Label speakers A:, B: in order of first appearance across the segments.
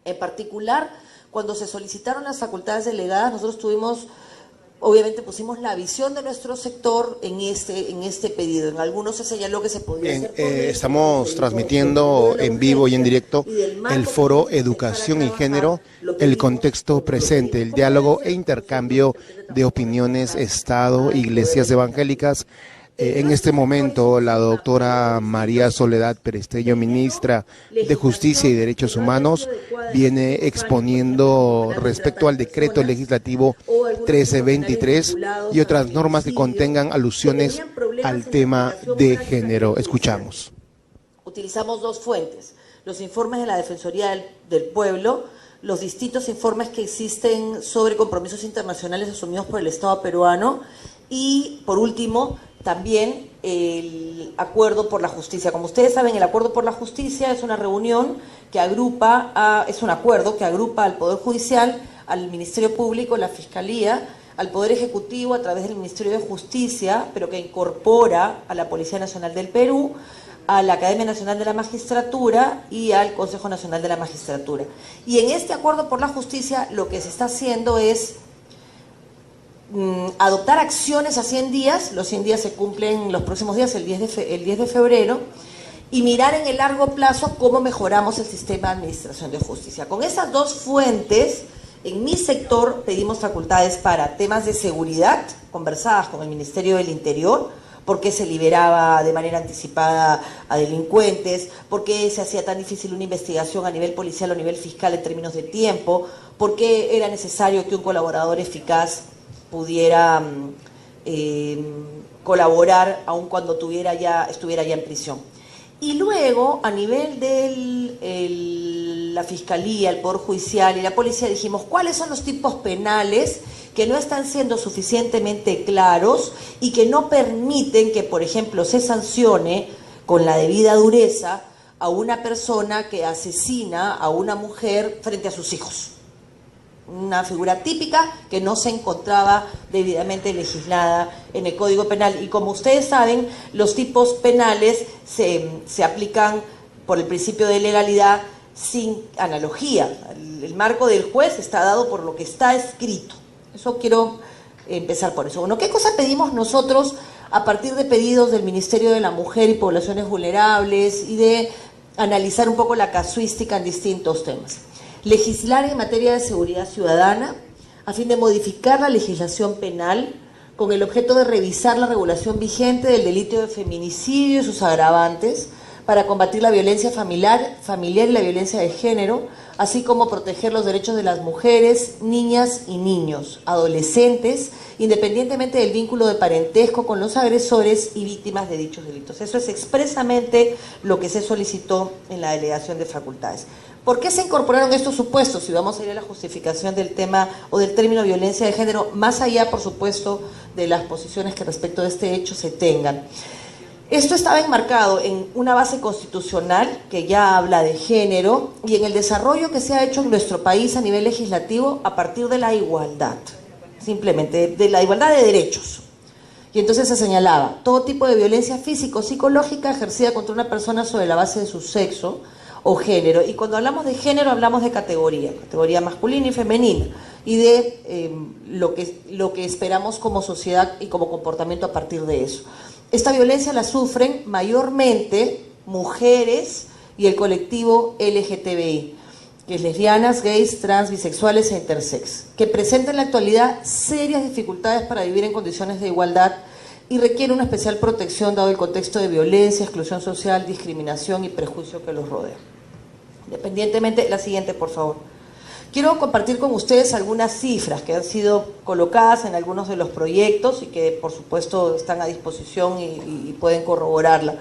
A: En particular, cuando se solicitaron las facultades delegadas, nosotros obviamente pusimos la visión de nuestro sector en este pedido. En algunos se señaló que se podía hacer
B: estamos transmitiendo en vivo y en directo el foro Educación y Género, el contexto presente, el diálogo e intercambio de opiniones, Estado, iglesias evangélicas. En este momento, la doctora María Soledad Perestello, ministra de Justicia y Derechos Humanos, viene exponiendo respecto al decreto legislativo 1323 y otras normas que contengan alusiones al tema de género. Escuchamos.
A: Utilizamos dos fuentes: los informes de la Defensoría del Pueblo, los distintos informes que existen sobre compromisos internacionales asumidos por el Estado peruano y, por último, también el Acuerdo por la Justicia. Como ustedes saben, el Acuerdo por la Justicia es una reunión que es un acuerdo que agrupa al Poder Judicial, al Ministerio Público, la Fiscalía, al Poder Ejecutivo a través del Ministerio de Justicia, pero que incorpora a la Policía Nacional del Perú, a la Academia Nacional de la Magistratura y al Consejo Nacional de la Magistratura. Y en este Acuerdo por la Justicia lo que se está haciendo es adoptar acciones a 100 días, los 100 días se cumplen los próximos días, el 10 de febrero, y mirar en el largo plazo cómo mejoramos el sistema de administración de justicia. Con esas dos fuentes, en mi sector pedimos facultades para temas de seguridad, conversadas con el Ministerio del Interior, por qué se liberaba de manera anticipada a delincuentes, por qué se hacía tan difícil una investigación a nivel policial o a nivel fiscal en términos de tiempo, por qué era necesario que un colaborador eficaz pudiera colaborar aun cuando estuviera ya en prisión. Y luego, a nivel de la Fiscalía, el Poder Judicial y la Policía, dijimos cuáles son los tipos penales que no están siendo suficientemente claros y que no permiten que, por ejemplo, se sancione con la debida dureza a una persona que asesina a una mujer frente a sus hijos. Una figura típica que no se encontraba debidamente legislada en el Código Penal. Y como ustedes saben, los tipos penales se aplican por el principio de legalidad sin analogía. El marco del juez está dado por lo que está escrito. Eso quiero empezar por eso. Bueno, ¿qué cosa pedimos nosotros a partir de pedidos del Ministerio de la Mujer y Poblaciones Vulnerables y de analizar un poco la casuística en distintos temas? Legislar en materia de seguridad ciudadana a fin de modificar la legislación penal con el objeto de revisar la regulación vigente del delito de feminicidio y sus agravantes para combatir la violencia familiar y la violencia de género, así como proteger los derechos de las mujeres, niñas y niños, adolescentes, independientemente del vínculo de parentesco con los agresores y víctimas de dichos delitos. Eso es expresamente lo que se solicitó en la delegación de facultades. ¿Por qué se incorporaron estos supuestos? Si vamos a ir a la justificación del tema o del término violencia de género, más allá, por supuesto, de las posiciones que respecto de este hecho se tengan. Esto estaba enmarcado en una base constitucional que ya habla de género y en el desarrollo que se ha hecho en nuestro país a nivel legislativo a partir de la igualdad, simplemente de la igualdad de derechos. Y entonces se señalaba todo tipo de violencia físico-psicológica ejercida contra una persona sobre la base de su sexo o género. Y cuando hablamos de género hablamos de categoría masculina y femenina, y de lo que esperamos como sociedad y como comportamiento a partir de eso. Esta violencia la sufren mayormente mujeres y el colectivo LGTBI, que es lesbianas, gays, trans, bisexuales e intersex, que presenta en la actualidad serias dificultades para vivir en condiciones de igualdad y requiere una especial protección dado el contexto de violencia, exclusión social, discriminación y prejuicio que los rodea. Independientemente, la siguiente, por favor. Quiero compartir con ustedes algunas cifras que han sido colocadas en algunos de los proyectos y que, por supuesto, están a disposición y pueden corroborarla.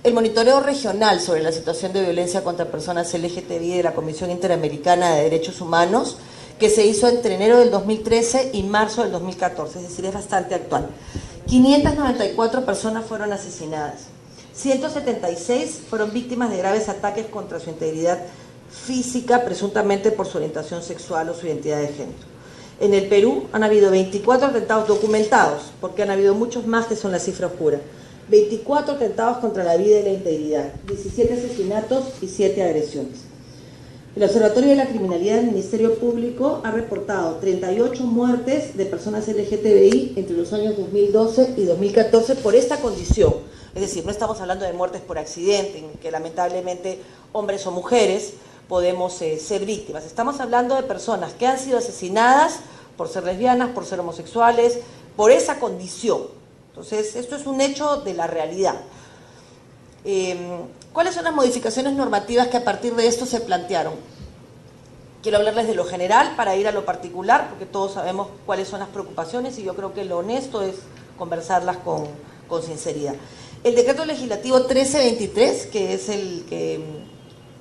A: El monitoreo regional sobre la situación de violencia contra personas LGTBI de la Comisión Interamericana de Derechos Humanos, que se hizo entre enero del 2013 y marzo del 2014, es decir, es bastante actual. 594 personas fueron asesinadas. 176 fueron víctimas de graves ataques contra su integridad física, presuntamente por su orientación sexual o su identidad de género. En el Perú han habido 24 atentados documentados, porque han habido muchos más que son la cifra oscura. 24 atentados contra la vida y la integridad, 17 asesinatos y 7 agresiones. El Observatorio de la Criminalidad del Ministerio Público ha reportado 38 muertes de personas LGTBI entre los años 2012 y 2014 por esta condición. Es decir, no estamos hablando de muertes por accidente, en que lamentablemente hombres o mujeres podemos ser víctimas. Estamos hablando de personas que han sido asesinadas por ser lesbianas, por ser homosexuales, por esa condición. Entonces, esto es un hecho de la realidad. ¿Cuáles son las modificaciones normativas que a partir de esto se plantearon? Quiero hablarles de lo general para ir a lo particular, porque todos sabemos cuáles son las preocupaciones y yo creo que lo honesto es conversarlas con sinceridad. El decreto legislativo 1323, que es el que,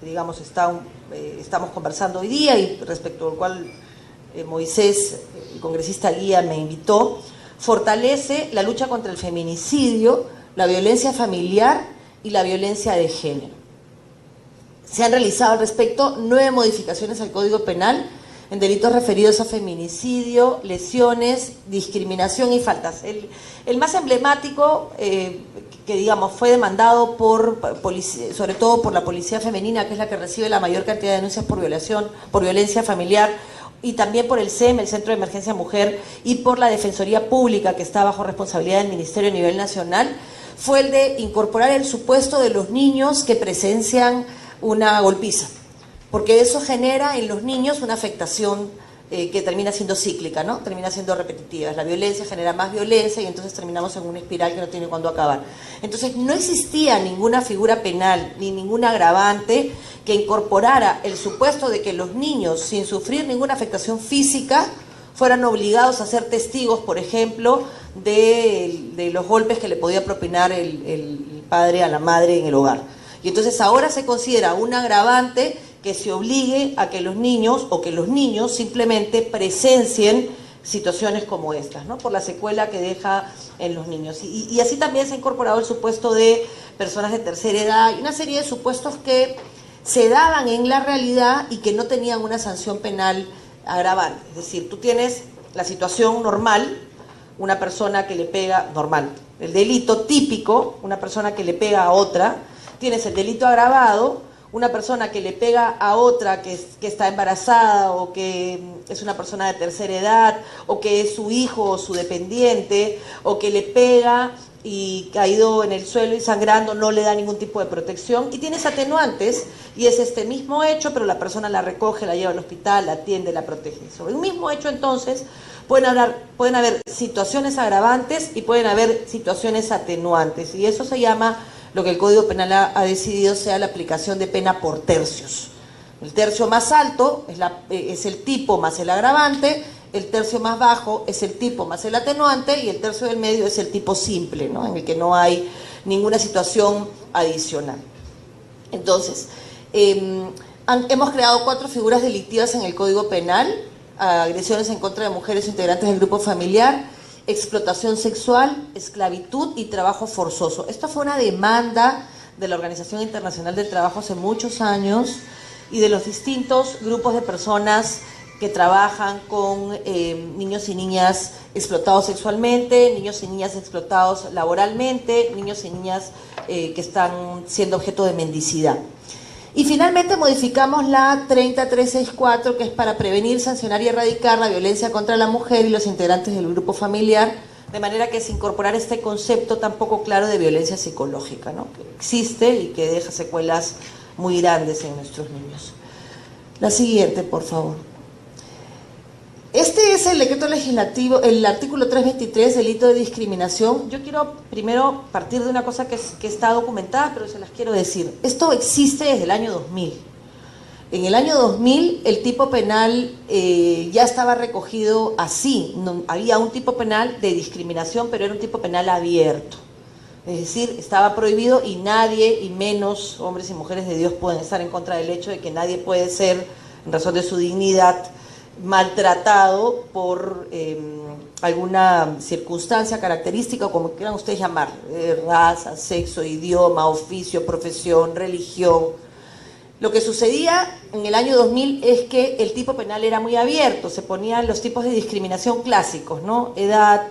A: digamos, estamos conversando hoy día y respecto al cual Moisés, el congresista guía, me invitó, fortalece la lucha contra el feminicidio, la violencia familiar y la violencia de género. Se han realizado al respecto 9 modificaciones al Código Penal en delitos referidos a feminicidio, lesiones, discriminación y faltas. El más emblemático, que digamos fue demandado sobre todo por la policía femenina, que es la que recibe la mayor cantidad de denuncias por violación, por violencia familiar, y también por el CEM, el Centro de Emergencia Mujer, y por la Defensoría Pública, que está bajo responsabilidad del Ministerio a nivel nacional, fue el de incorporar el supuesto de los niños que presencian una golpiza, porque eso genera en los niños una afectación que termina siendo cíclica, ¿no? Termina siendo repetitiva. La violencia genera más violencia y entonces terminamos en una espiral que no tiene cuándo acabar. Entonces no existía ninguna figura penal ni ningún agravante que incorporara el supuesto de que los niños, sin sufrir ninguna afectación física, fueran obligados a ser testigos, por ejemplo, de los golpes que le podía propinar el padre a la madre en el hogar. Y entonces ahora se considera un agravante que se obligue a que los niños o que los niños simplemente presencien situaciones como estas, ¿no? Por la secuela que deja en los niños. Y así también se ha incorporado el supuesto de personas de tercera edad y una serie de supuestos que se daban en la realidad y que no tenían una sanción penal agravante. Es decir, tú tienes la situación normal, una persona que le pega, normal, el delito típico, una persona que le pega a otra, tienes el delito agravado, una persona que le pega a otra que está embarazada o que es una persona de tercera edad o que es su hijo o su dependiente o que le pega y caído en el suelo y sangrando no le da ningún tipo de protección, y tienes atenuantes y es este mismo hecho, pero la persona la recoge, la lleva al hospital, la atiende, la protege. Sobre un mismo hecho entonces pueden haber situaciones agravantes y pueden haber situaciones atenuantes, y eso se llama, lo que el Código Penal ha decidido sea la aplicación de pena por tercios. El tercio más alto es el tipo más el agravante, el tercio más bajo es el tipo más el atenuante y el tercio del medio es el tipo simple, ¿no? En el que no hay ninguna situación adicional. Entonces, hemos creado 4 figuras delictivas en el Código Penal: agresiones en contra de mujeres integrantes del grupo familiar, explotación sexual, esclavitud y trabajo forzoso. Esto fue una demanda de la Organización Internacional del Trabajo hace muchos años y de los distintos grupos de personas que trabajan con niños y niñas explotados sexualmente, niños y niñas explotados laboralmente, niños y niñas que están siendo objeto de mendicidad. Y finalmente modificamos la 30364, que es para prevenir, sancionar y erradicar la violencia contra la mujer y los integrantes del grupo familiar, de manera que se incorporara este concepto tan poco claro de violencia psicológica, ¿no? Que existe y que deja secuelas muy grandes en nuestros niños. La siguiente, por favor. Este es el decreto legislativo, el artículo 323, delito de discriminación. Yo quiero primero partir de una cosa que está documentada, pero se las quiero decir. Esto existe desde el año 2000. En el año 2000 el tipo penal ya estaba recogido así. No, había un tipo penal de discriminación, pero era un tipo penal abierto. Es decir, estaba prohibido y nadie, y menos hombres y mujeres de Dios, pueden estar en contra del hecho de que nadie puede ser, en razón de su dignidad, maltratado por alguna circunstancia, característica, o como quieran ustedes llamar, raza, sexo, idioma, oficio, profesión, religión. Lo que sucedía en el año 2000 es que el tipo penal era muy abierto, se ponían los tipos de discriminación clásicos, ¿no? Edad,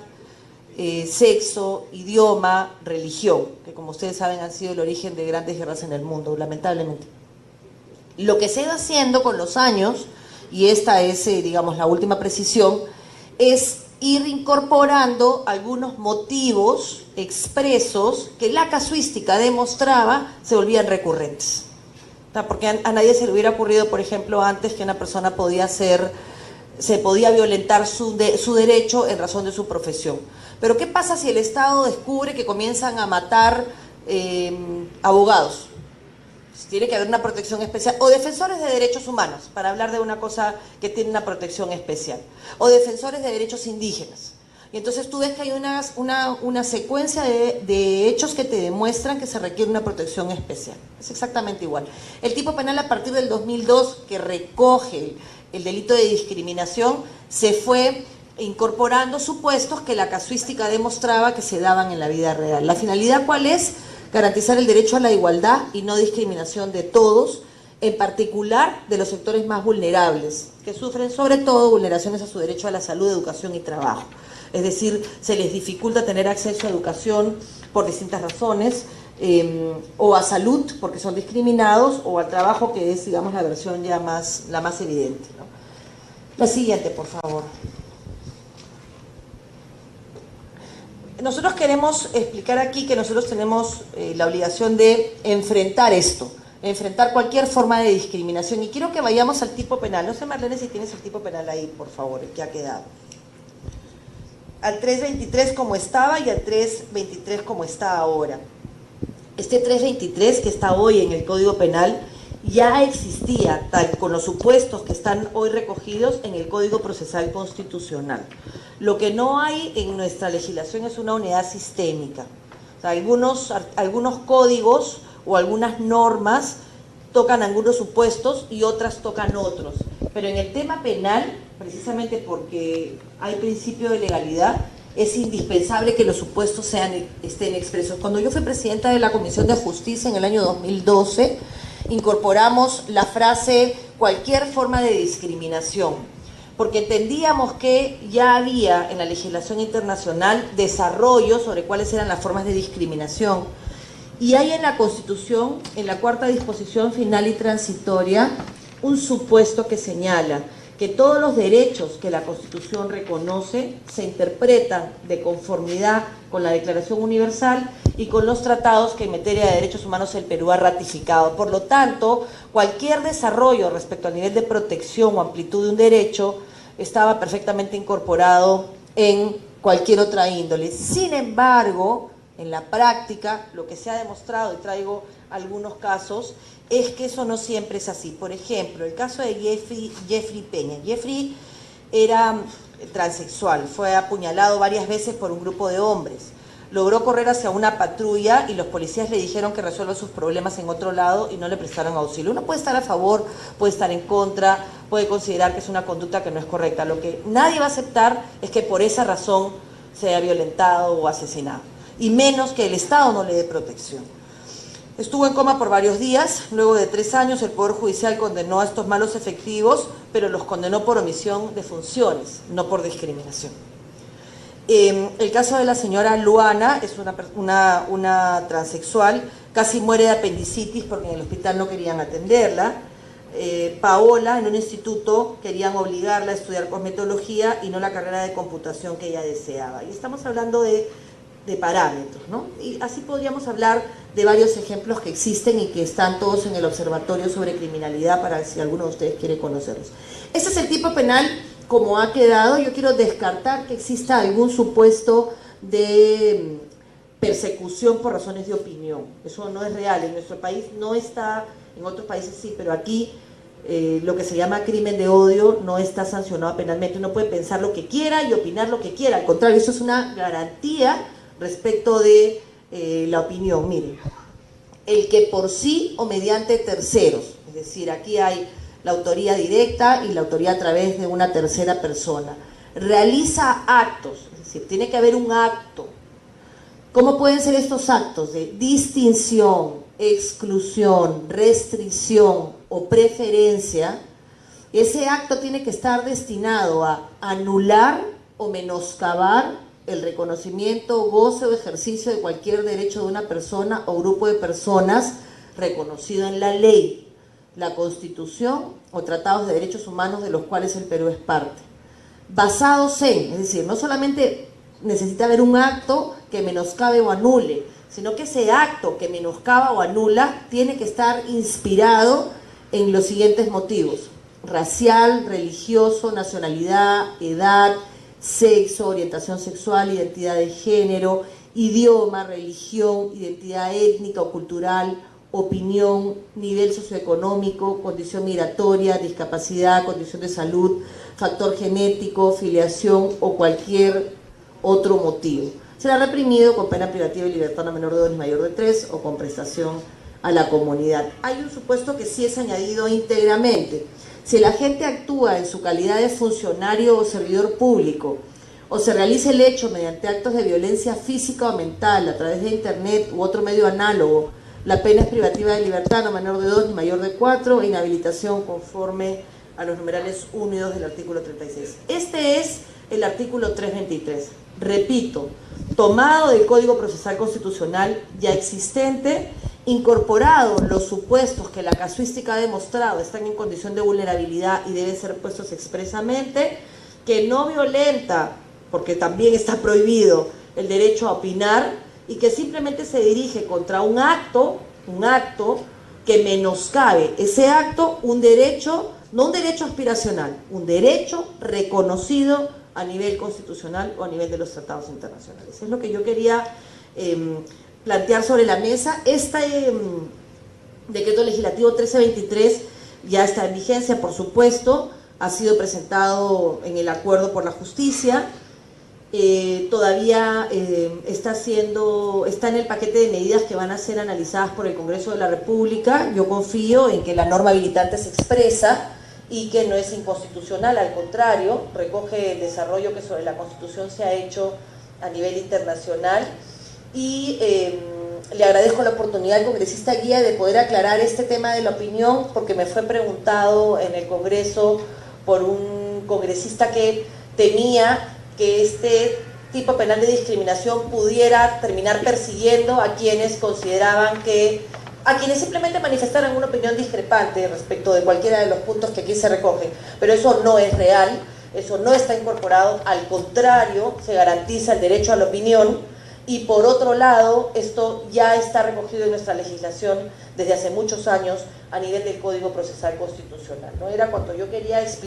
A: sexo, idioma, religión, que como ustedes saben han sido el origen de grandes guerras en el mundo, lamentablemente. Lo que se ha ido haciendo con los años, y esta es, digamos, la última precisión, es ir incorporando algunos motivos expresos que la casuística demostraba se volvían recurrentes. Porque a nadie se le hubiera ocurrido, por ejemplo, antes que una persona se podía violentar su derecho en razón de su profesión. Pero ¿qué pasa si el Estado descubre que comienzan a matar abogados? Tiene que haber una protección especial, o defensores de derechos humanos, para hablar de una cosa que tiene una protección especial, o defensores de derechos indígenas. Y entonces tú ves que hay una secuencia de hechos que te demuestran que se requiere una protección especial. Es exactamente igual. El tipo penal a partir del 2002, que recoge el delito de discriminación, se fue incorporando supuestos que la casuística demostraba que se daban en la vida real. ¿La finalidad cuál es? Garantizar el derecho a la igualdad y no discriminación de todos, en particular de los sectores más vulnerables, que sufren sobre todo vulneraciones a su derecho a la salud, educación y trabajo. Es decir, se les dificulta tener acceso a educación por distintas razones, o a salud porque son discriminados, o al trabajo, que es, digamos, la versión ya la más evidente, ¿no? La siguiente, por favor. Nosotros queremos explicar aquí que nosotros tenemos la obligación de enfrentar esto, enfrentar cualquier forma de discriminación. Y quiero que vayamos al tipo penal. No sé, Marlene, si tienes el tipo penal ahí, por favor, el que ha quedado. Al 323 como estaba y al 323 como está ahora. Este 323 que está hoy en el Código Penal ya existía, tal con los supuestos que están hoy recogidos en el Código Procesal Constitucional. Lo que no hay en nuestra legislación es una unidad sistémica. O sea, algunos códigos o algunas normas tocan algunos supuestos y otras tocan otros. Pero en el tema penal, precisamente porque hay principio de legalidad, es indispensable que los supuestos estén expresos. Cuando yo fui presidenta de la Comisión de Justicia en el año 2012, incorporamos la frase cualquier forma de discriminación, porque entendíamos que ya había en la legislación internacional desarrollo sobre cuáles eran las formas de discriminación. Y hay en la Constitución, en la cuarta disposición final y transitoria, un supuesto que señala que todos los derechos que la Constitución reconoce se interpretan de conformidad con la Declaración Universal y con los tratados que en materia de derechos humanos el Perú ha ratificado. Por lo tanto, cualquier desarrollo respecto al nivel de protección o amplitud de un derecho estaba perfectamente incorporado en cualquier otra índole. Sin embargo, en la práctica, lo que se ha demostrado, y traigo algunos casos, es que eso no siempre es así. Por ejemplo, el caso de Jeffrey Peña. Jeffrey era transexual, fue apuñalado varias veces por un grupo de hombres. Logró correr hacia una patrulla y los policías le dijeron que resuelva sus problemas en otro lado y no le prestaron auxilio. Uno puede estar a favor, puede estar en contra, puede considerar que es una conducta que no es correcta. Lo que nadie va a aceptar es que por esa razón se haya violentado o asesinado, y menos que el Estado no le dé protección. Estuvo en coma por varios días. Luego de 3 años el Poder Judicial condenó a estos malos efectivos, pero los condenó por omisión de funciones, no por discriminación. El caso de la señora Luana, es una transexual, casi muere de apendicitis porque en el hospital no querían atenderla. Paola, en un instituto querían obligarla a estudiar cosmetología y no la carrera de computación que ella deseaba. Y estamos hablando de parámetros, ¿no? Y así podríamos hablar de varios ejemplos que existen y que están todos en el Observatorio sobre Criminalidad, para si alguno de ustedes quiere conocerlos. Este es el tipo penal como ha quedado. Yo quiero descartar que exista algún supuesto de persecución por razones de opinión. Eso no es real. En nuestro país no está, en otros países sí, pero aquí lo que se llama crimen de odio no está sancionado penalmente. Uno puede pensar lo que quiera y opinar lo que quiera. Al contrario, eso es una garantía respecto de la opinión. Miren, el que por sí o mediante terceros, es decir, aquí hay la autoría directa y la autoría a través de una tercera persona, realiza actos, es decir, tiene que haber un acto. ¿Cómo pueden ser estos actos? De distinción, exclusión, restricción o preferencia. Ese acto tiene que estar destinado a anular o menoscabar el reconocimiento, goce o ejercicio de cualquier derecho de una persona o grupo de personas reconocido en la ley. la Constitución o tratados de derechos humanos de los cuales el Perú es parte. Basados en, es decir, no solamente necesita haber un acto que menoscabe o anule, sino que ese acto que menoscaba o anula tiene que estar inspirado en los siguientes motivos: racial, religioso, nacionalidad, edad, sexo, orientación sexual, identidad de género, idioma, religión, identidad étnica o cultural, opinión, nivel socioeconómico, condición migratoria, discapacidad, condición de salud, factor genético, filiación o cualquier otro motivo. Será reprimido con pena privativa de libertad no menor de 2 ni mayor de 3 o con prestación a la comunidad. Hay un supuesto que sí es añadido íntegramente. Si el agente actúa en su calidad de funcionario o servidor público, o se realiza el hecho mediante actos de violencia física o mental a través de internet u otro medio análogo, la pena es privativa de libertad no menor de 2 ni mayor de 4 e inhabilitación conforme a los numerales 1 y 2 del artículo 36. Este es el artículo 323. Repito, tomado del Código Procesal Constitucional ya existente, incorporado los supuestos que la casuística ha demostrado están en condición de vulnerabilidad y deben ser puestos expresamente, que no violenta, porque también está prohibido, el derecho a opinar, y que simplemente se dirige contra un acto que menoscabe ese acto, un derecho, no un derecho aspiracional, un derecho reconocido a nivel constitucional o a nivel de los tratados internacionales. Es lo que yo quería plantear sobre la mesa. Este decreto legislativo 1323 ya está en vigencia, por supuesto, ha sido presentado en el acuerdo por la justicia, todavía está en el paquete de medidas que van a ser analizadas por el Congreso de la República. Yo confío en que la norma habilitante se expresa y que no es inconstitucional, al contrario, recoge el desarrollo que sobre la Constitución se ha hecho a nivel internacional, y le agradezco la oportunidad al congresista Guía de poder aclarar este tema de la opinión, porque me fue preguntado en el Congreso por un congresista que temía que este tipo penal de discriminación pudiera terminar persiguiendo a quienes consideraban a quienes simplemente manifestaran una opinión discrepante respecto de cualquiera de los puntos que aquí se recogen. Pero eso no es real, eso no está incorporado, al contrario, se garantiza el derecho a la opinión, y por otro lado, esto ya está recogido en nuestra legislación desde hace muchos años a nivel del Código Procesal Constitucional, ¿no? Era cuando yo quería explicar